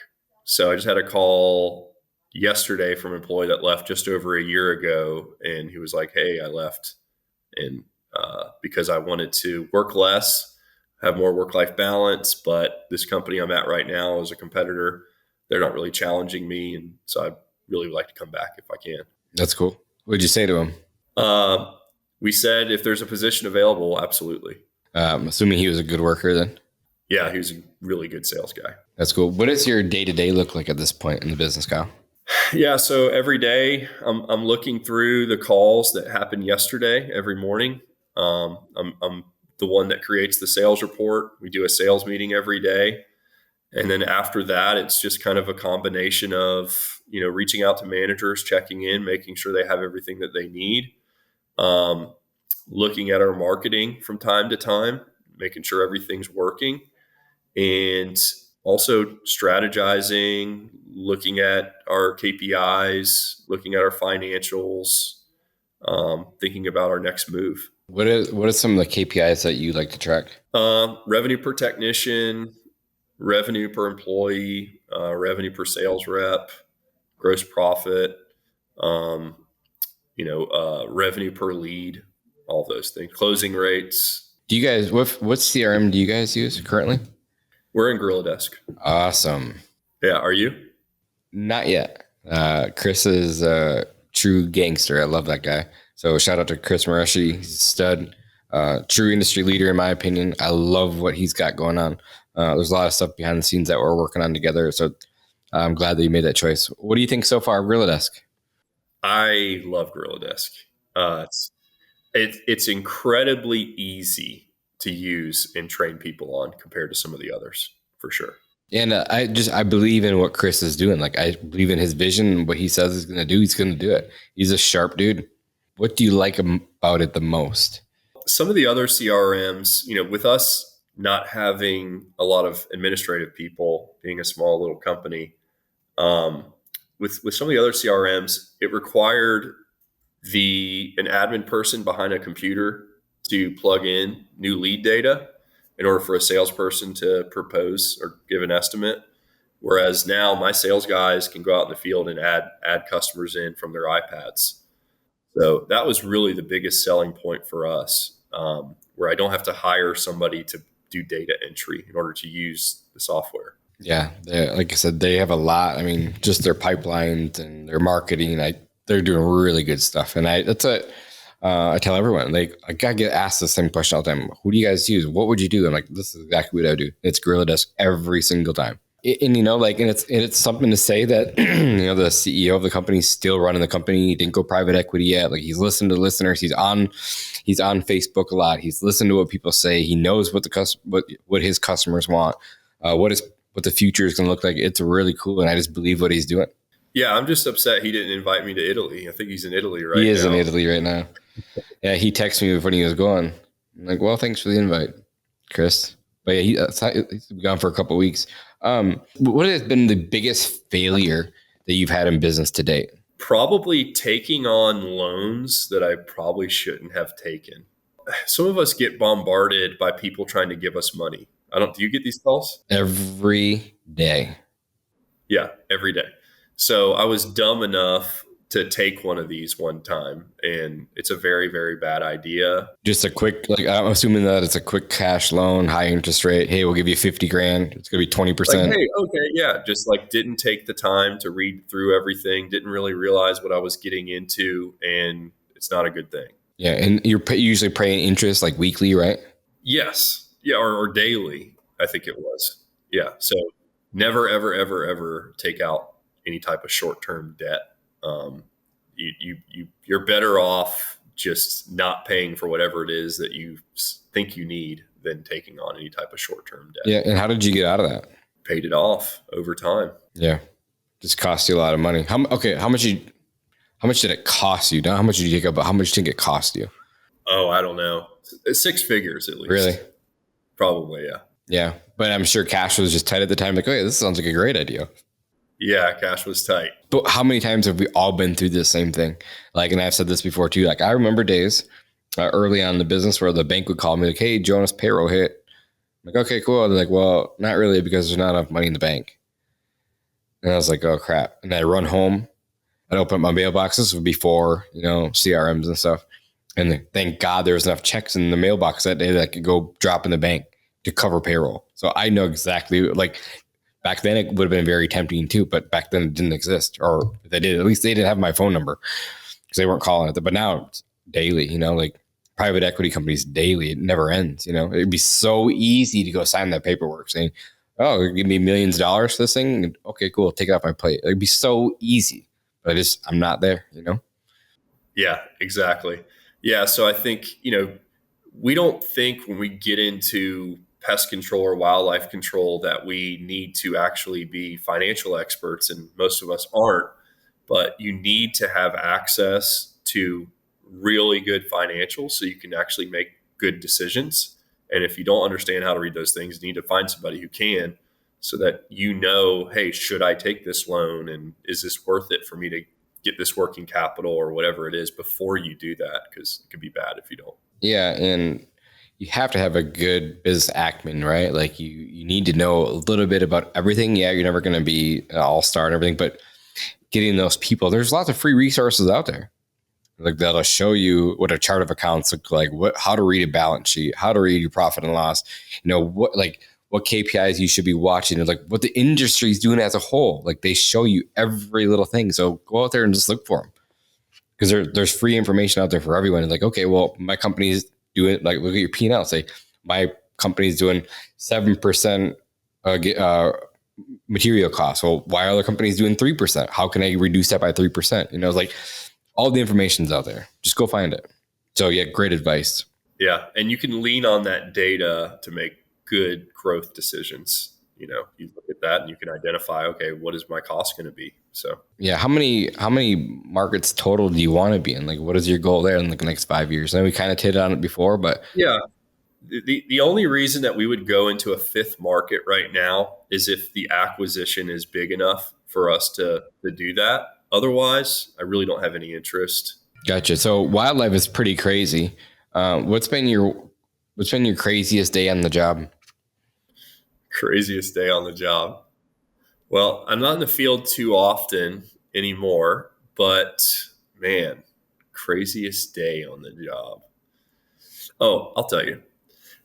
So I just had a call yesterday from an employee that left just over a year ago. And he was like, hey, I left and because I wanted to work less, have more work-life balance. But this company I'm at right now is a competitor. They're not really challenging me. And so I'd really like to come back if I can. That's cool. What did you say to him? We said if there's a position available, absolutely. Assuming he was a good worker then? Yeah, he was a really good sales guy. That's cool. What does your day-to-day look like at this point in the business, Kyle? Yeah, so every day I'm looking through the calls that happened yesterday every morning. I'm the one that creates the sales report. We do a sales meeting every day. And then after that, it's just kind of a combination of, reaching out to managers, checking in, making sure they have everything that they need. Looking at our marketing from time to time, making sure everything's working, and also strategizing, looking at our KPIs, looking at our financials, thinking about our next move. What are some of the KPIs that you like to track? Revenue per technician, revenue per employee, revenue per sales rep, gross profit, revenue per lead, all those things, closing rates. Do you guys, what CRM do you guys use currently? We're in Gorilla Desk. Awesome. Yeah. Are you? Not yet. Chris is a true gangster. I love that guy. So shout out to Chris Mareshi. He's a stud, true industry leader, in my opinion. I love what he's got going on. There's a lot of stuff behind the scenes that we're working on together. So I'm glad that you made that choice. What do you think so far, Gorilla Desk? I love Gorilla Desk. It's incredibly easy to use and train people on compared to some of the others, for sure. And I believe in what Chris is doing. Like, I believe in his vision. What he says he's going to do, he's going to do it. He's a sharp dude. What do you like about it the most? Some of the other CRMs, with us not having a lot of administrative people, being a small little company, with some of the other CRMs, it required an admin person behind a computer to plug in new lead data in order for a salesperson to propose or give an estimate. Whereas now my sales guys can go out in the field and add customers in from their iPads. So that was really the biggest selling point for us, where I don't have to hire somebody to do data entry in order to use the software. Yeah. Like I said, they have a lot. I mean, just their pipelines and their marketing, they're doing really good stuff. And I tell everyone, like, I gotta get asked the same question all the time. Who do you guys use? What would you do? I'm like, this is exactly what I do. It's Gorilla Desk every single time. And it's something to say that, the CEO of the company is still running the company. He didn't go private equity yet. Like, he's listening to listeners. He's on Facebook a lot. He's listening to what people say. He knows what his customers want, what the future is going to look like. It's really cool. And I just believe what he's doing. Yeah. I'm just upset he didn't invite me to Italy. I think he's in Italy right now. He is in Italy right now. Yeah. He texted me when he was going. I'm like, well, thanks for the invite, Chris. But yeah, he's been gone for a couple of weeks. What has been the biggest failure that you've had in business to date? Probably taking on loans that I probably shouldn't have taken. Some of us get bombarded by people trying to give us money. Do you get these calls? Every day. Yeah, every day. So I was dumb enough to take one of these one time. And it's a very, very bad idea. Just a quick, like, I'm assuming that it's a quick cash loan, high interest rate. Hey, we'll give you 50 grand. It's going to be 20%. Like, hey, okay, yeah. Just like didn't take the time to read through everything, didn't really realize what I was getting into, and it's not a good thing. Yeah. And you're usually paying interest like weekly, right? Yes. Yeah. Or daily, I think it was. Yeah. So never, ever, ever, ever take out any type of short-term debt. You're better off just not paying for whatever it is that you think you need than taking on any type of short-term debt. Yeah. And how did you get out of that? Paid it off over time. Yeah. Just cost you a lot of money. How much did it cost you? Not how much did you take up, but how much did it cost you? Oh, I don't know. 6 figures at least. Really? Probably. Yeah. Yeah. But I'm sure cash was just tight at the time. Like, oh yeah, this sounds like a great idea. Yeah, cash was tight. But how many times have we all been through the same thing? Like, and I've said this before too. Like, I remember days early on in the business where the bank would call me like, "Hey, Jonas, payroll hit." I'm like, okay, cool. They're like, "Well, not really, because there's not enough money in the bank." And I was like, "Oh crap!" And I run home. I'd open up my mailboxes before, CRMs and stuff. And then, thank God there was enough checks in the mailbox that day that I could go drop in the bank to cover payroll. So I know exactly, like, back then it would have been very tempting too, but back then it didn't exist, or if they did, at least they didn't have my phone number because they weren't calling it. But now it's daily, like private equity companies daily, it never ends. It'd be so easy to go sign that paperwork saying, "Oh, give me millions of dollars for this thing." Okay, cool. Take it off my plate. It'd be so easy, but I'm not there, Yeah, exactly. Yeah. So I think, we don't think when we get into pest control or wildlife control that we need to actually be financial experts, and most of us aren't, but you need to have access to really good financials so you can actually make good decisions. And if you don't understand how to read those things, you need to find somebody who can, so that hey, should I take this loan, and is this worth it for me to get this working capital or whatever it is before you do that, because it could be bad if you don't. Yeah. And you have to have a good business acumen, right? Like you need to know a little bit about everything. Yeah, you're never going to be an all-star and everything, but getting those people, there's lots of free resources out there. Like that'll show you what a chart of accounts look like, how to read a balance sheet, how to read your profit and loss, what KPIs you should be watching, and like what the industry is doing as a whole. Like they show you every little thing. So go out there and just look for them, because there's free information out there for everyone. And like, okay, well, my company's doing, like, look at your P&L. Say my company's doing 7% material costs. Well, why are other companies doing 3%? How can I reduce that by 3%? It's like all the information's out there. Just go find it. So yeah, great advice. Yeah. And you can lean on that data to make good growth decisions. You look at that and you can identify, okay, what is my cost going to be? So yeah, how many markets total do you want to be in? Like, what is your goal there in like the next 5 years? I know we kind of hit on it before, but yeah, the only reason that we would go into a fifth market right now is if the acquisition is big enough for us to do that. Otherwise, I really don't have any interest. Gotcha. So wildlife is pretty crazy. What's been your craziest day on the job? Craziest day on the job. Well, I'm not in the field too often anymore, but man, craziest day on the job. Oh, I'll tell you.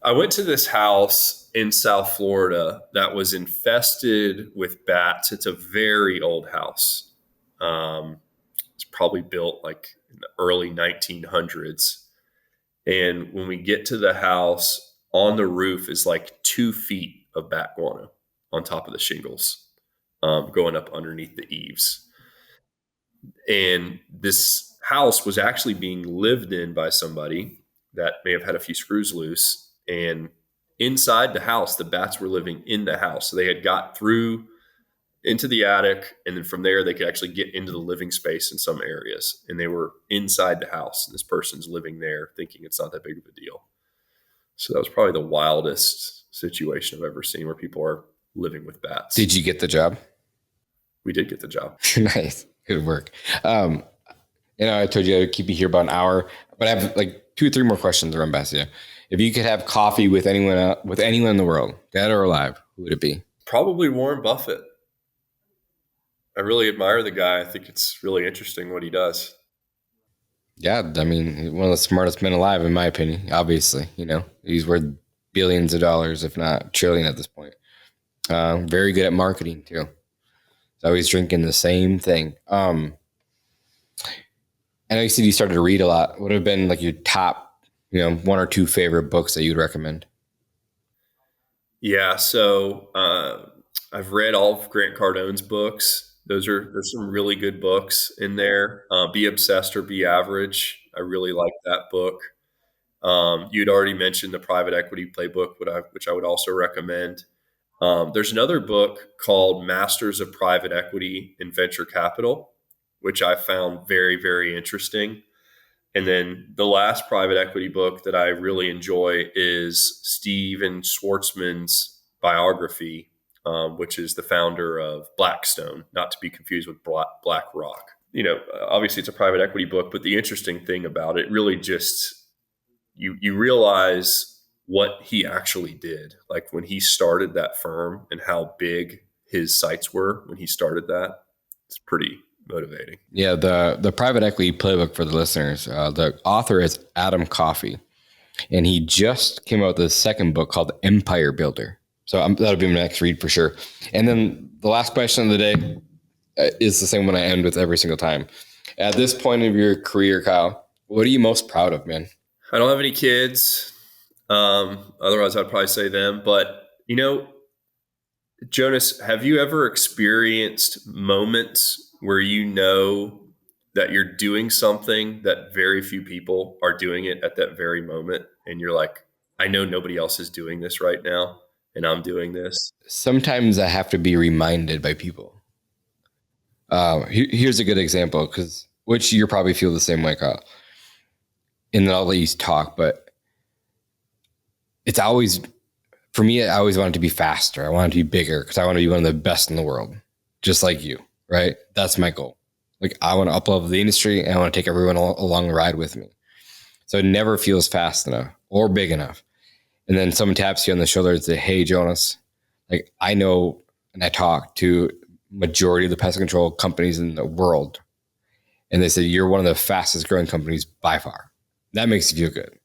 I went to this house in South Florida that was infested with bats. It's a very old house. It's probably built like in the early 1900s. And when we get to the house, on the roof is like 2 feet of bat guano on top of the shingles, going up underneath the eaves. And this house was actually being lived in by somebody that may have had a few screws loose. And inside the house, the bats were living in the house. So they had got through into the attic, and then from there they could actually get into the living space in some areas. And they were inside the house, and this person's living there thinking it's not that big of a deal. So that was probably the wildest situation I've ever seen, where people are living with bats. Did you get the job? We did get the job. Nice. Good work. I told you I'd keep you here about an hour, but I have like 2 or 3 more questions to run past you. If you could have coffee with anyone in the world, dead or alive, who would it be? Probably Warren Buffett. I really admire the guy. I think it's really interesting what he does. Yeah, I mean, one of the smartest men alive, in my opinion. Obviously, he's worth billions of dollars, if not trillion at this point. Very good at marketing too. He's always drinking the same thing. I know you said you started to read a lot. What would have been like your top, one or two favorite books that you'd recommend? Yeah, so I've read all of Grant Cardone's books. There's some really good books in there. Be Obsessed or Be Average. I really like that book. You'd already mentioned the Private Equity Playbook, which I would also recommend. There's another book called Masters of Private Equity and Venture Capital, which I found very, very interesting. And then the last private equity book that I really enjoy is Steven Schwartzman's biography, which is the founder of Blackstone, not to be confused with BlackRock. Obviously it's a private equity book, but the interesting thing about it really just, you realize what he actually did. Like when he started that firm and how big his sites were when he started that, it's pretty motivating. Yeah, the Private Equity Playbook for the listeners, the author is Adam Coffey, and he just came out with the second book called Empire Builder. So that'll be my next read for sure. And then the last question of the day is the same one I end with every single time. At this point of your career, Kyle, what are you most proud of, man? I don't have any kids. Otherwise I'd probably say them. But, Jonas, have you ever experienced moments where that you're doing something that very few people are doing it at that very moment? And you're like, I know nobody else is doing this right now, and I'm doing this. Sometimes I have to be reminded by people. Here's a good example, which you probably feel the same way, Kyle. And then I'll let you talk, but it's always, for me, I always want it to be faster. I want it to be bigger because I want to be one of the best in the world, just like you. Right? That's my goal. Like I want to up-level the industry and I want to take everyone along the ride with me. So it never feels fast enough or big enough. And then someone taps you on the shoulder and say, hey, Jonas, like I know, and I talk to majority of the pest control companies in the world. And they say, you're one of the fastest growing companies by far. That makes you feel good.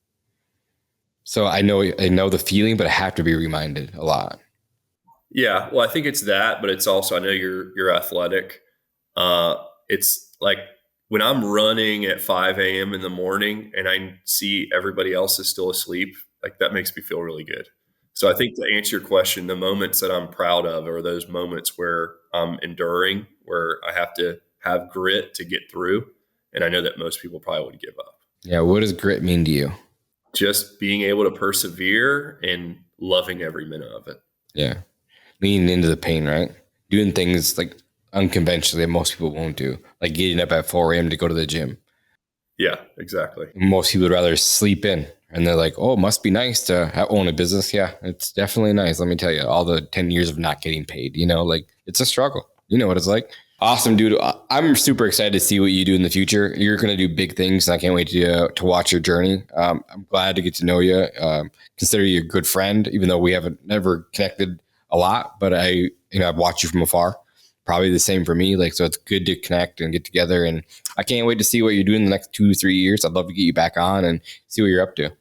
So I know the feeling, but I have to be reminded a lot. Yeah, well, I think it's that, but it's also, I know you're athletic. It's like when I'm running at 5 a.m. in the morning and I see everybody else is still asleep, like that makes me feel really good. So I think to answer your question, the moments that I'm proud of are those moments where I'm enduring, where I have to have grit to get through. And I know that most people probably would give up. Yeah. What does grit mean to you? Just being able to persevere and loving every minute of it. Yeah. Leaning into the pain, right? Doing things like unconventionally that most people won't do, like getting up at 4 a.m. to go to the gym. Yeah, exactly. Most people would rather sleep in, and they're like, oh, it must be nice to own a business. Yeah, it's definitely nice. Let me tell you, all the 10 years of not getting paid, like it's a struggle. You know what it's like. Awesome, dude. I'm super excited to see what you do in the future. You're going to do big things, and I can't wait to watch your journey. I'm glad to get to know you. Consider you a good friend, even though we haven't never connected a lot, but I've watched you from afar. Probably the same for me. So it's good to connect and get together. And I can't wait to see what you're doing in the next 2 to 3 years. I'd love to get you back on and see what you're up to.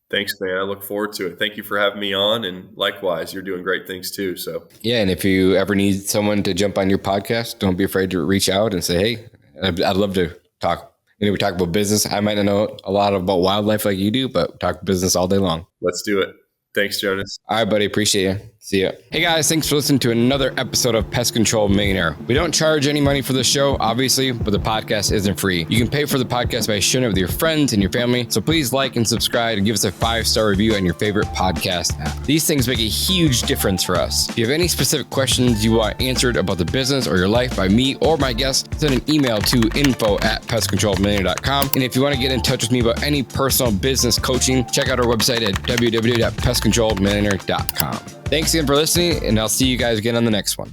Thanks, man. I look forward to it. Thank you for having me on. And likewise, you're doing great things too. So yeah. And if you ever need someone to jump on your podcast, don't be afraid to reach out and say, hey, I'd love to talk. We talk about business. I might not know a lot about wildlife like you do, but talk business all day long. Let's do it. Thanks, Jonas. All right, buddy. Appreciate you. See ya. Hey, guys. Thanks for listening to another episode of Pest Control Millionaire. We don't charge any money for the show, obviously, but the podcast isn't free. You can pay for the podcast by sharing it with your friends and your family. So please like and subscribe and give us a 5-star review on your favorite podcast app. These things make a huge difference for us. If you have any specific questions you want answered about the business or your life by me or my guests, send an email to info@pestcontrolmillionaire.com. And if you want to get in touch with me about any personal business coaching, check out our website at www.pestcontrolmillionaire.com. Thanks again for listening, and I'll see you guys again on the next one.